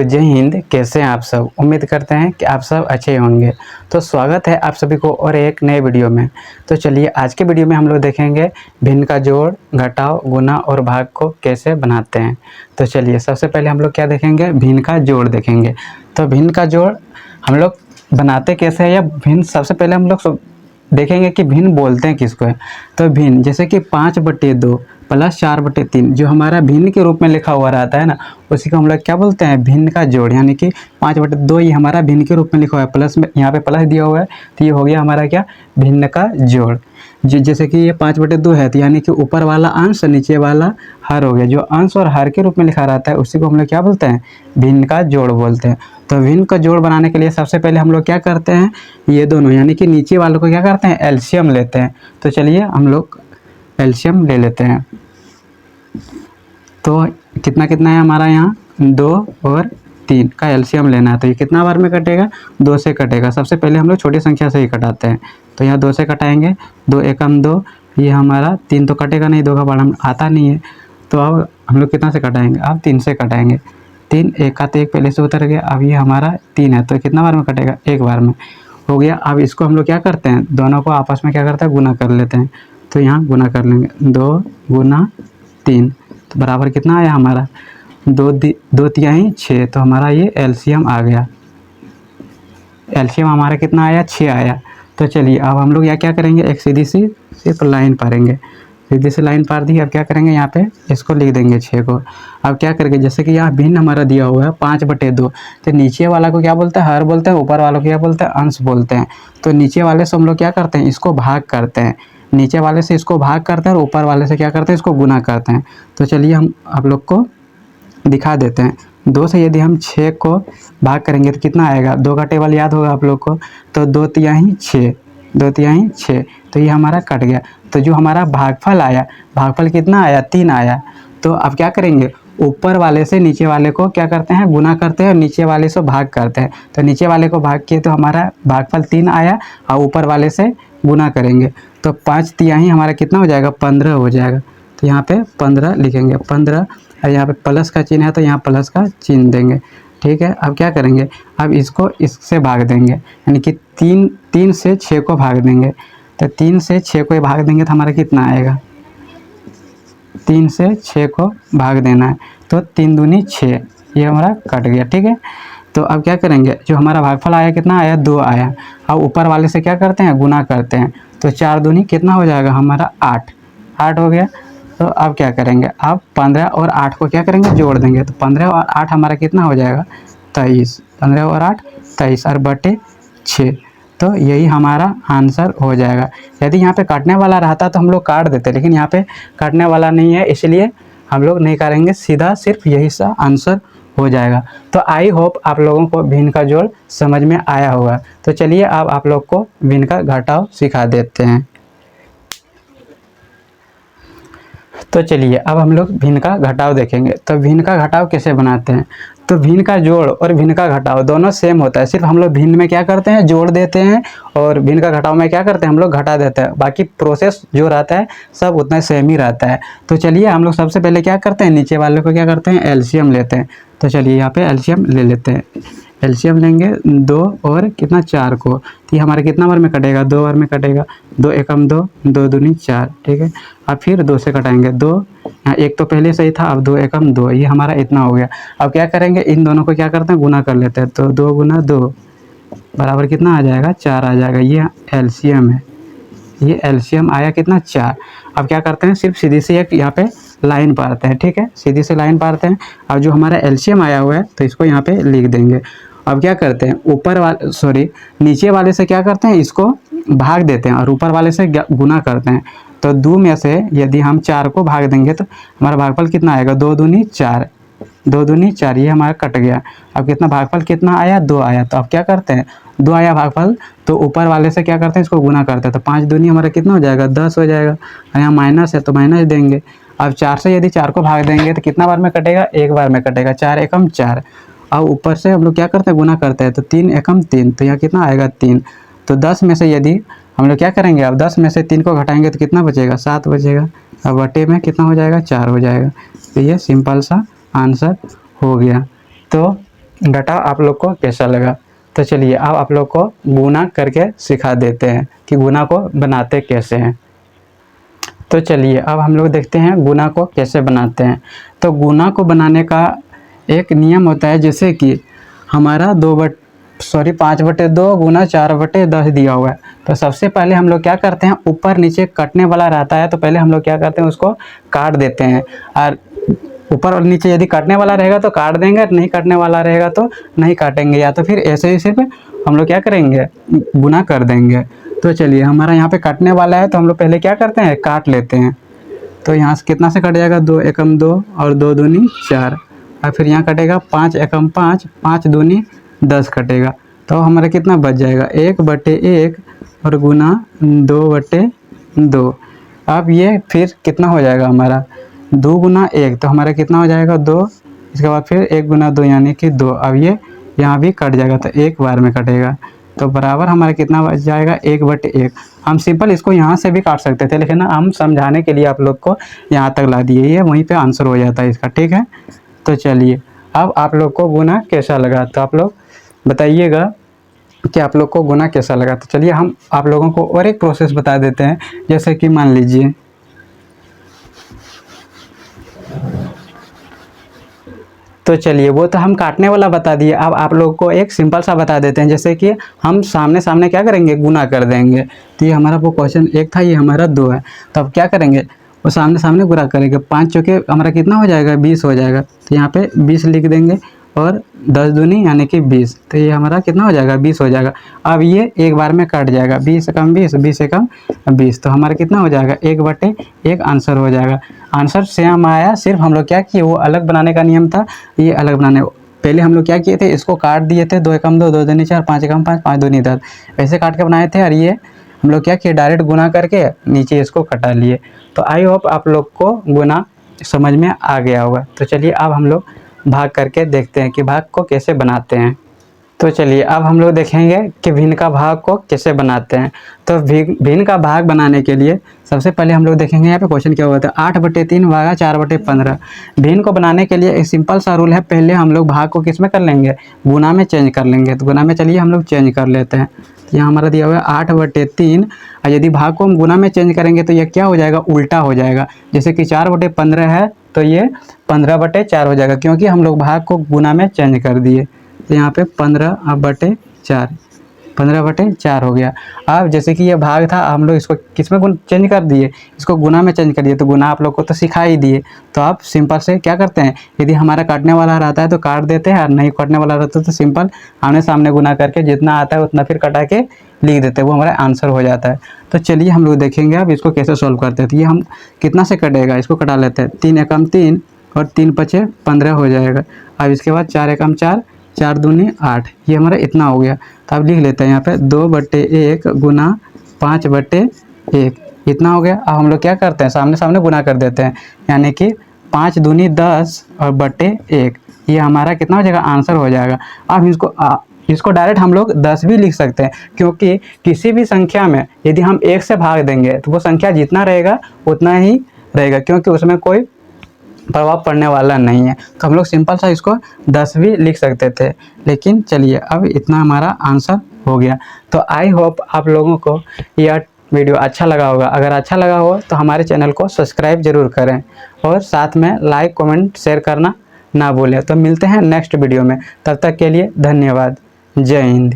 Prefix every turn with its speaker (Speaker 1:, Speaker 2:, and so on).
Speaker 1: तो जय हिंद। कैसे हैं आप सब? उम्मीद करते हैं कि आप सब अच्छे होंगे। तो स्वागत है आप सभी को और एक नए वीडियो में। तो चलिए आज के वीडियो में हम लोग देखेंगे भिन्न का जोड़, घटाव, गुना और भाग को कैसे बनाते हैं। तो चलिए सबसे पहले हम लोग क्या देखेंगे, भिन्न का जोड़ देखेंगे। तो भिन्न का जोड़ हम लोग बनाते कैसे हैं, या भिन्न सबसे पहले हम लोग देखेंगे कि भिन्न बोलते हैं किसको है। तो भिन्न जैसे कि 5/2 प्लस 4/3 जो हमारा भिन्न के रूप में लिखा हुआ रहता है ना, उसी को हम लोग क्या बोलते हैं, भिन्न का जोड़। यानी कि 5/2 ये हमारा भिन्न के रूप में लिखा हुआ है, प्लस में यहाँ पे प्लस दिया हुआ है, तो ये हो गया हमारा क्या, भिन्न का जोड़। जैसे कि ये 5/2 है, तो यानी कि ऊपर वाला अंश नीचे वाला हर हो गया। जो अंश और हर के रूप में लिखा रहता है उसी को हम लोग क्या बोलते हैं, भिन्न का जोड़ बोलते हैं। तो भिन्न का जोड़ बनाने के लिए सबसे पहले हम लोग क्या करते हैं, ये दोनों यानी कि नीचे वालों को क्या करते हैं, एलसीएम लेते हैं। तो चलिए हम लोग एलसीएम ले लेते हैं। तो कितना कितना है हमारा यहाँ, 2 और 3 का एलसीएम लेना है। तो ये कितना बार में कटेगा, 2 से कटेगा। सबसे पहले हम लोग छोटी संख्या से ही कटाते हैं। तो यहाँ 2 से कटाएंगे, 2 एकम 2, ये हमारा 3 तो कटेगा नहीं, 2 का बार आता नहीं है। तो अब हम लोग कितना से कटाएंगे, अब 3 से कटाएंगे। 3 एक का तो एक पहले से उतर गया, अब ये हमारा 3 है, तो कितना बार में कटेगा, एक बार में हो गया। अब इसको हम लोग क्या करते हैं, दोनों को आपस में क्या करते हैं, गुना कर लेते हैं। तो यहाँ गुना कर लेंगे, 2 गुना 3 तो बराबर कितना आया हमारा, 2 तिहाई 6। तो हमारा ये एलसीएम आ गया। एलसीएम हमारा कितना आया, 6 आया। तो चलिए अब हम लोग यहाँ क्या करेंगे, एक सीधी सी सिर्फ लाइन पारेंगे। सीधी सी लाइन पार दी। अब क्या करेंगे, यहाँ पे इसको लिख देंगे 6 को। अब क्या करेंगे, जैसे कि यहाँ भिन्न हमारा दिया हुआ है 5/2, तो नीचे वाला को क्या बोलते हैं, हर बोलते हैं, ऊपर वालों को क्या बोलते हैं, अंश बोलते हैं। तो नीचे वाले से हम लोग क्या करते हैं, इसको भाग करते हैं। नीचे वाले से इसको भाग करते हैं और ऊपर वाले से क्या करते हैं, इसको गुना करते हैं। तो चलिए हम आप लोग को दिखा देते हैं। 2 से यदि हम 6 को भाग करेंगे तो कितना आएगा, 2 का टेबल याद होगा आप लोग को। तो 2 तिहाई 6, 2 तिहाई 6, तो ये हमारा कट गया। तो जो हमारा भागफल आया, भागफल कितना आया, 3 आया। तो अब क्या करेंगे, ऊपर वाले से नीचे वाले को क्या करते हैं, गुना करते हैं, और नीचे वाले से भाग करते हैं। तो नीचे वाले को भाग किए तो हमारा भागफल 3 आया, और ऊपर वाले से गुना करेंगे तो 5 तिहाई हमारा कितना हो जाएगा, 15 हो जाएगा। तो यहाँ पे 15 लिखेंगे, 15, और यहाँ पे प्लस का चिन्ह है तो यहाँ प्लस का चिन्ह देंगे। ठीक है, अब क्या करेंगे, अब इसको इससे भाग देंगे, यानी कि 3 से 6 को भाग देंगे। तो 3 से 6 को भाग देंगे तो हमारा कितना आएगा, 3 से 6 को भाग देना है। तो 3 दूनी 6, ये हमारा कट गया। ठीक है, तो अब क्या करेंगे, जो हमारा भागफल आया कितना आया, 2 आया। अब ऊपर वाले से क्या करते हैं, गुना करते हैं। तो 4 दूनी कितना हो जाएगा हमारा, 8 हो गया। तो अब क्या करेंगे, अब 15 और 8 को क्या करेंगे, जोड़ देंगे। तो 15 और 8 हमारा कितना हो जाएगा, 23। 15 और 8 23 और बटे 6। तो यही हमारा आंसर हो जाएगा। यदि यहाँ पे काटने वाला रहता तो हम लोग काट देते, लेकिन यहाँ पे काटने वाला नहीं है, इसलिए हम लोग नहीं करेंगे, सीधा सिर्फ यही सा आंसर हो जाएगा। तो आई होप आप लोगों को भिन्न का जोड़ समझ में आया होगा। तो चलिए अब आप लोग को भिन्न का घटाव सिखा देते हैं। तो चलिए अब हम लोग भिन्न का घटाव देखेंगे। तो भिन्न का घटाव कैसे बनाते हैं। तो भिन्न का जोड़ और भिन्न का घटाव दोनों सेम होता है, सिर्फ हम लोग भिन्न में क्या करते हैं, जोड़ देते हैं, और भिन्न का घटाव में क्या करते हैं, हम लोग घटा देते हैं। बाकी प्रोसेस जो रहता है सब उतना सेम ही रहता है। तो चलिए हम लोग सबसे पहले क्या करते हैं, नीचे वाले को क्या करते हैं, एलसीएम लेते हैं। तो चलिए यहाँ पे एलसीएम ले लेते हैं। एलसीएम लेंगे 2 और कितना 4 को, तो ये हमारे कितना बार में कटेगा, 2 बार में कटेगा। 2 एकम 2, 2 दूनी 4। ठीक है, अब फिर 2 से कटाएंगे। 2 यहाँ एक तो पहले सही था, अब 2 एकम 2, ये हमारा इतना हो गया। अब क्या करेंगे, इन दोनों को क्या करते हैं, गुना कर लेते हैं। तो 2 गुना 2 बराबर कितना आ जाएगा, 4 आ जाएगा। ये एलसीएम है, ये एलसीएम आया कितना, 4। अब क्या करते हैं, सिर्फ सीधी से एक यहाँ पे लाइन पारते हैं। ठीक है, सीधी से लाइन पारते हैं। अब जो हमारा एलसीएम आया हुआ है तो इसको यहाँ पे लिख देंगे। अब क्या करते हैं, नीचे वाले से क्या करते हैं, इसको भाग देते हैं, और ऊपर वाले से गुना करते हैं। तो 2 में से यदि हम 4 को भाग देंगे तो हमारा भागफल कितना आएगा, 2 दूनी 4, 2 दूनी 4, ये हमारा कट गया। अब कितना भागफल कितना आया, 2 आया। तो अब क्या करते हैं, 2 आया भागफल, तो ऊपर वाले से क्या करते हैं, इसको गुना करते हैं। तो 5 दूनी हमारा कितना हो जाएगा, 10 हो जाएगा। यहाँ माइनस है तो माइनस देंगे। अब 4 से यदि 4 को भाग देंगे तो कितना बार में कटेगा, एक बार में कटेगा। 4 एकम 4, और ऊपर से हम लोग क्या करते हैं, गुना करते हैं। तो 3 एकम 3, तो यहाँ कितना आएगा, 3। तो 10 में से यदि हम लोग क्या करेंगे, अब 10 में से 3 को घटाएंगे तो कितना बचेगा, 7 बचेगा। अब बटे में कितना हो जाएगा, 4 हो जाएगा। तो ये सिंपल सा आंसर हो गया। तो डाटा आप लोग को कैसा लगा। तो चलिए अब आप लोग को गुना करके सिखा देते हैं कि गुना को बनाते कैसे हैं। तो चलिए अब हम लोग देखते हैं गुना को कैसे बनाते हैं। तो गुना को बनाने का एक नियम होता है, जैसे कि हमारा 5/2 गुना 4/10 दिया हुआ है। तो सबसे पहले हम लोग क्या करते हैं, ऊपर नीचे कटने वाला रहता है तो पहले हम लोग क्या करते हैं, उसको काट देते हैं। और ऊपर और नीचे यदि काटने वाला रहेगा तो काट देंगे, नहीं काटने वाला रहेगा तो नहीं काटेंगे, या तो फिर ऐसे ही सिर्फ हम लोग क्या करेंगे, गुना कर देंगे। तो चलिए हमारा यहाँ पे काटने वाला है तो हम लोग पहले क्या करते हैं, काट लेते हैं। तो यहाँ से कितना से कट जाएगा, 2 एकम 2 और 2 दूनी 4, और फिर यहाँ कटेगा 5 एकम 5, 5 दूनी 10 कटेगा। तो हमारा कितना बच जाएगा, 1/1 और गुना 2/2। अब ये फिर कितना हो जाएगा हमारा, 2 गुना 1, तो हमारा कितना हो जाएगा 2। इसके बाद फिर 1 गुना 2 यानी कि 2। अब ये यहाँ भी कट जाएगा तो एक बार में कटेगा, तो बराबर हमारा कितना बच जाएगा, 1/1। हम सिंपल इसको यहाँ से भी काट सकते थे, लेकिन हम समझाने के लिए आप लोग को यहाँ तक ला दिए, ये वहीं पे आंसर हो जाता है इसका, ठीक है। तो चलिए अब आप लोग को गुना कैसा लगा, तो आप लोग बताइएगा कि आप लोग को गुना कैसा लगा। तो चलिए हम आप लोगों को और एक प्रोसेस बता देते हैं, जैसे कि मान लीजिए तो चलिए वो तो हम काटने वाला बता दिए, अब आप लोग को एक सिंपल सा बता देते हैं, जैसे कि हम सामने सामने क्या करेंगे, गुना कर देंगे। तो ये हमारा वो क्वेश्चन 1 था, ये हमारा 2 है। तो अब क्या करेंगे, वो सामने सामने गुना करेंगे, 5 चौके हमारा कितना हो जाएगा, 20 हो जाएगा। तो यहाँ पे 20 लिख देंगे और 10 दूनी यानी कि 20, तो ये हमारा कितना हो जाएगा, 20 हो जाएगा। अब ये एक बार में कट जाएगा, 20 एकम 20, 20 एकम 20, तो हमारा कितना हो जाएगा, 1/1 आंसर हो जाएगा। आंसर सेम आया, सिर्फ हम लोग क्या किए, वो अलग बनाने का नियम था, ये अलग बनाने। पहले हम लोग क्या किए थे, इसको काट दिए थे, 2 एकम 2, 2 दूनी 4, 5 एकम 5, 5 दूनी 10, ऐसे काट के बनाए थे। और ये हम लोग क्या किए, डायरेक्ट गुना करके नीचे इसको कटा लिए। तो आई होप आप लोग को गुना समझ में आ गया होगा। तो चलिए अब हम लोग भाग करके देखते हैं कि भाग को कैसे बनाते हैं। तो चलिए अब हम लोग देखेंगे कि भिन्न का भाग को कैसे बनाते हैं। तो भिन्न का भाग बनाने के लिए सबसे पहले हम लोग देखेंगे यहाँ पे क्वेश्चन क्या हुआ था, 8/3 भागा 4/15। भिन्न को बनाने के लिए एक सिंपल सा रूल है, पहले हम लोग भाग को किस में कर लेंगे, गुना में चेंज कर लेंगे। तो गुना में चलिए हम लोग चेंज कर लेते हैं। तो यहाँ हमारा दिया हुआ है 8/3, और यदि भाग को हम गुना में चेंज करेंगे तो ये क्या हो जाएगा, उल्टा हो जाएगा। जैसे कि 4/15 है तो ये 15/4 हो जाएगा, क्योंकि हम लोग भाग को गुना में चेंज कर दिए। तो यहाँ पे 15/4, 15/4 हो गया। अब जैसे कि ये भाग था, हम लोग इसको किस में चेंज कर दिए, इसको गुना में चेंज कर दिए। तो गुना आप लोग को तो सिखा ही दिए। तो आप सिंपल से क्या करते हैं, यदि हमारा काटने वाला रहता है तो काट देते हैं, और नहीं काटने वाला रहता है तो सिंपल आमने सामने गुना करके जितना आता है उतना फिर कटा के लिख देते हैं, वो हमारा आंसर हो जाता है। तो चलिए हम लोग देखेंगे अब इसको कैसे सॉल्व करते हैं। तो ये हम कितना से कटेगा, इसको कटा लेते हैं, 3 एकम 3 और 3×5 15 हो जाएगा। अब इसके बाद 4 एकम 4, 4 दूनी 8, ये हमारा इतना हो गया। तो अब लिख लेते हैं यहाँ पे 2/1 गुना 5/1, इतना हो गया। अब हम लोग क्या करते हैं, सामने सामने गुना कर देते हैं, यानी कि 5 दूनी 10 और /1, ये हमारा कितना हो जाएगा, आंसर हो जाएगा। अब इसको डायरेक्ट हम लोग 10 भी लिख सकते हैं, क्योंकि किसी भी संख्या में यदि हम 1 से भाग देंगे तो वो संख्या जितना रहेगा उतना ही रहेगा, क्योंकि उसमें कोई प्रभाव पड़ने वाला नहीं है। तो हम लोग सिंपल सा इसको 10 भी लिख सकते थे, लेकिन चलिए अब इतना हमारा आंसर हो गया। तो आई होप आप लोगों को यह वीडियो अच्छा लगा होगा। अगर अच्छा लगा हो तो हमारे चैनल को सब्सक्राइब जरूर करें, और साथ में लाइक कमेंट शेयर करना ना भूलें। तो मिलते हैं नेक्स्ट वीडियो में, तब तक के लिए धन्यवाद। जय हिंद।